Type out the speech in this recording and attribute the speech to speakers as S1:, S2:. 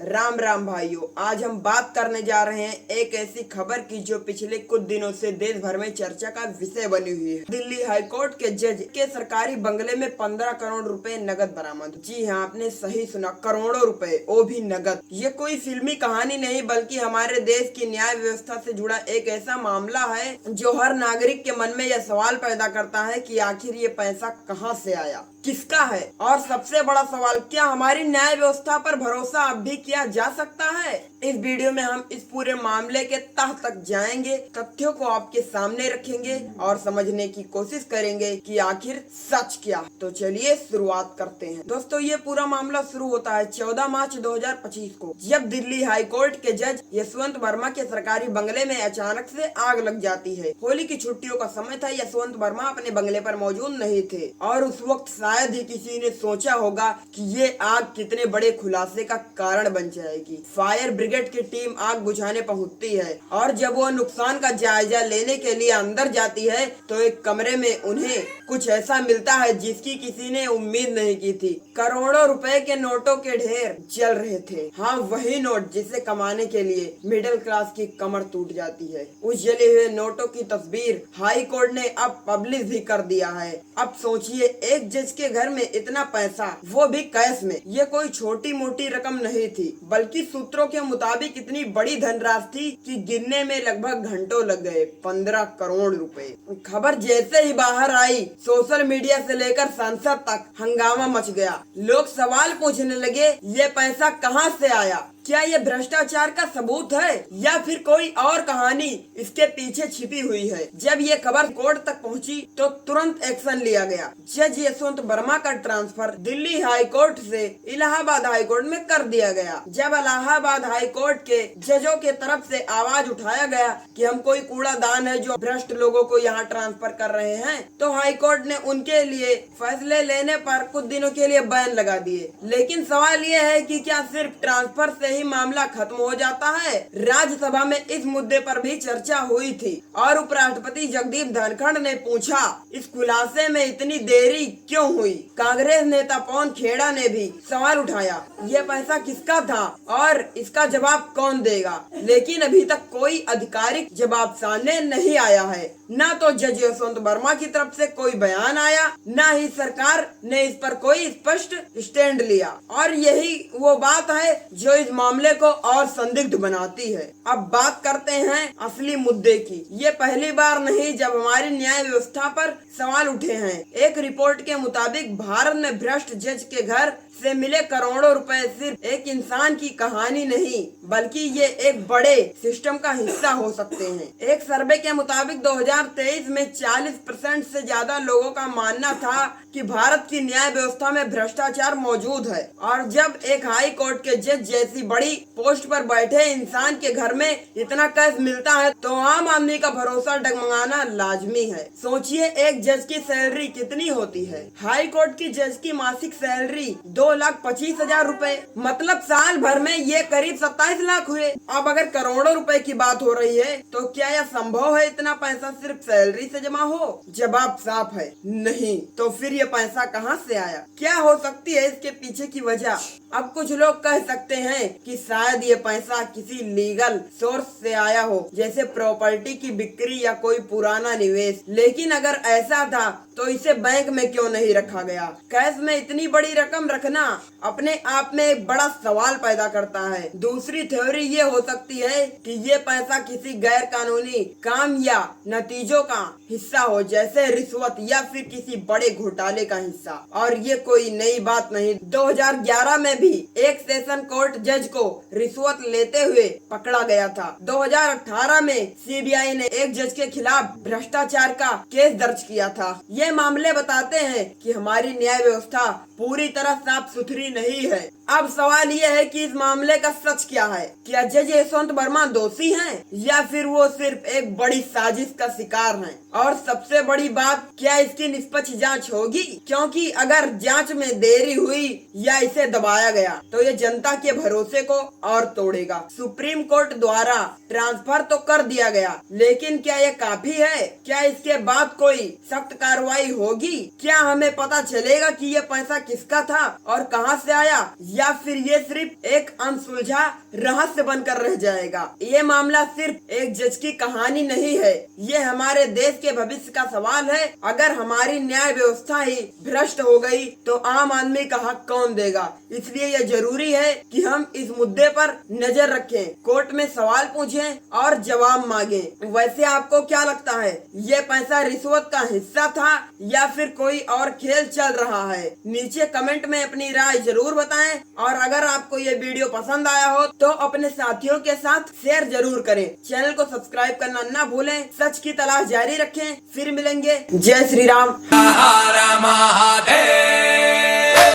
S1: राम राम भाइयों, आज हम बात करने जा रहे हैं एक ऐसी खबर की जो पिछले कुछ दिनों से देश भर में चर्चा का विषय बनी हुई है। दिल्ली हाई कोर्ट के जज के सरकारी बंगले में 15 करोड़ रुपए नगद बरामद। जी हाँ, आपने सही सुना, करोड़ों रुपए, वो भी नगद। ये कोई फिल्मी कहानी नहीं बल्कि हमारे देश की न्याय व्यवस्था से जुड़ा एक ऐसा मामला है जो हर नागरिक के मन में यह सवाल पैदा करता है कि आखिर ये पैसा कहाँ से आया, किसका है, और सबसे बड़ा सवाल, क्या हमारी न्याय व्यवस्था पर भरोसा अब भी किया जा सकता है। इस वीडियो में हम इस पूरे मामले के तह तक जाएंगे, तथ्यों को आपके सामने रखेंगे और समझने की कोशिश करेंगे कि आखिर सच क्या। तो चलिए शुरुआत करते हैं। दोस्तों, ये पूरा मामला शुरू होता है 14 मार्च 2025 को, जब दिल्ली हाई कोर्ट के जज यशवंत वर्मा के सरकारी बंगले में अचानक से आग लग जाती है। होली की छुट्टियों का समय था। यशवंत वर्मा अपने बंगले पर मौजूद नहीं थे और उस वक्त शायद ही किसी ने सोचा होगा कि ये आग कितने बड़े खुलासे का कारण बन जाएगी। फायर ब्रिगेड की टीम आग बुझाने पहुंचती है और जब वो नुकसान का जायजा लेने के लिए अंदर जाती है तो एक कमरे में उन्हें कुछ ऐसा मिलता है जिसकी किसी ने उम्मीद नहीं की थी। करोड़ों रुपए के नोटों के ढेर जल रहे थे। हाँ, वही नोट जिसे कमाने के लिए मिडिल क्लास की कमर टूट जाती है। उस जले हुए नोटों की तस्वीर हाई कोर्ट ने अब पब्लिश भी कर दिया है। अब सोचिए, एक जज के घर में इतना पैसा, वो भी कैश में। ये कोई छोटी मोटी रकम नहीं थी बल्कि सूत्रों के मुताबिक इतनी बड़ी धनराशि थी कि गिनने में लगभग घंटों लग गए। 15 करोड़ रुपए। खबर जैसे ही बाहर आई, सोशल मीडिया से लेकर संसद तक हंगामा मच गया। लोग सवाल पूछने लगे, ये पैसा कहाँ से आया, क्या ये भ्रष्टाचार का सबूत है या फिर कोई और कहानी इसके पीछे छिपी हुई है। जब ये खबर कोर्ट तक पहुंची तो तुरंत एक्शन लिया गया। जज यशवंत वर्मा का ट्रांसफर दिल्ली हाई कोर्ट से इलाहाबाद हाई कोर्ट में कर दिया गया। जब इलाहाबाद हाई कोर्ट के जजों के तरफ से आवाज उठाया गया कि हम कोई कूड़ादान है जो भ्रष्ट लोगों को यहाँ ट्रांसफर कर रहे हैं, तो हाई कोर्ट ने उनके लिए फैसले लेने पर कुछ दिनों के लिए बैन लगा दिए। लेकिन सवाल ये है कि क्या सिर्फ ट्रांसफर से ही मामला खत्म हो जाता है। राज्यसभा में इस मुद्दे पर भी चर्चा हुई थी और उपराष्ट्रपति जगदीप धनखड़ ने पूछा, इस खुलासे में इतनी देरी क्यों हुई। कांग्रेस नेता पवन खेड़ा ने भी सवाल उठाया, ये पैसा किसका था और इसका जवाब कौन देगा। लेकिन अभी तक कोई आधिकारिक जवाब सामने नहीं आया है। न तो जज यशवंत वर्मा की तरफ से कोई बयान आया, न ही सरकार ने इस पर कोई स्पष्ट स्टैंड लिया। और यही वो बात है जो इस मामले को और संदिग्ध बनाती है। अब बात करते हैं असली मुद्दे की। ये पहली बार नहीं जब हमारी न्याय व्यवस्था पर सवाल उठे हैं। एक रिपोर्ट के मुताबिक भारत में भ्रष्ट जज के घर से मिले करोड़ों रुपए सिर्फ एक इंसान की कहानी नहीं बल्कि ये एक बड़े सिस्टम का हिस्सा हो सकते हैं। एक सर्वे के मुताबिक 2023 में 40% से ज्यादा लोगों का मानना था कि भारत की न्याय व्यवस्था में भ्रष्टाचार मौजूद है। और जब एक हाई कोर्ट के जज जैसी बड़ी पोस्ट पर बैठे इंसान के घर में इतना कैश मिलता है तो आम आदमी का भरोसा डगमगाना लाजमी है। सोचिए, एक जज की सैलरी कितनी होती है। हाई कोर्ट की जज की मासिक सैलरी 2,25,000 रुपए, मतलब साल भर में ये करीब 27 लाख हुए। अब अगर करोड़ों रुपए की बात हो रही है तो क्या यह संभव है इतना पैसा सिर्फ सैलरी से जमा हो? जवाब साफ है, नहीं। तो फिर ये पैसा कहाँ से आया? क्या हो सकती है इसके पीछे की वजह? अब कुछ लोग कह सकते हैं कि शायद ये पैसा किसी लीगल सोर्स से आया हो, जैसे प्रॉपर्टी की बिक्री या कोई पुराना निवेश। लेकिन अगर ऐसा था तो इसे बैंक में क्यों नहीं रखा गया? कैश में इतनी बड़ी रकम रखना अपने आप में एक बड़ा सवाल पैदा करता है। दूसरी थ्योरी ये हो सकती है कि ये पैसा किसी गैर कानूनी काम या नतीजों का हिस्सा हो, जैसे रिश्वत या फिर किसी बड़े घोटाले का हिस्सा। और ये कोई नई बात नहीं। 2011 में भी एक सेशन कोर्ट जज को रिश्वत लेते हुए पकड़ा गया था। 2018 में सीबीआई ने एक जज के खिलाफ भ्रष्टाचार का केस दर्ज किया था। ये मामले बताते हैं कि हमारी न्याय व्यवस्था पूरी तरह साफ सुथरी नहीं है। अब सवाल ये है कि इस मामले का सच क्या है। क्या जज यशवंत वर्मा दोषी हैं या फिर वो सिर्फ एक बड़ी साजिश का शिकार हैं? और सबसे बड़ी बात, क्या इसकी निष्पक्ष जांच होगी? क्योंकि अगर जांच में देरी हुई या इसे दबाया गया तो ये जनता के भरोसे को और तोड़ेगा। सुप्रीम कोर्ट द्वारा ट्रांसफर तो कर दिया गया, लेकिन क्या ये काफी है? क्या इसके बाद कोई सख्त कार्रवाई होगी? क्या हमें पता चलेगा कि ये पैसा किसका था और कहां से आया? या फिर ये सिर्फ एक अनसुलझा रहस्य बनकर रह जाएगा। ये मामला सिर्फ एक जज की कहानी नहीं है, ये हमारे देश के भविष्य का सवाल है। अगर हमारी न्याय व्यवस्था ही भ्रष्ट हो गई तो आम आदमी का हक कौन देगा? इसलिए यह जरूरी है कि हम इस मुद्दे पर नजर रखें, कोर्ट में सवाल पूछें और जवाब मांगें। वैसे आपको क्या लगता है, ये पैसा रिश्वत का हिस्सा था या फिर कोई और खेल चल रहा है? नीचे कमेंट में अपनी राय जरूर बताएं और अगर आपको ये वीडियो पसंद आया हो तो अपने साथियों के साथ शेयर जरूर करें। चैनल को सब्सक्राइब करना ना भूलें। सच की तलाश जारी रखें। फिर मिलेंगे। जय श्री राम।
S2: हर महादेव।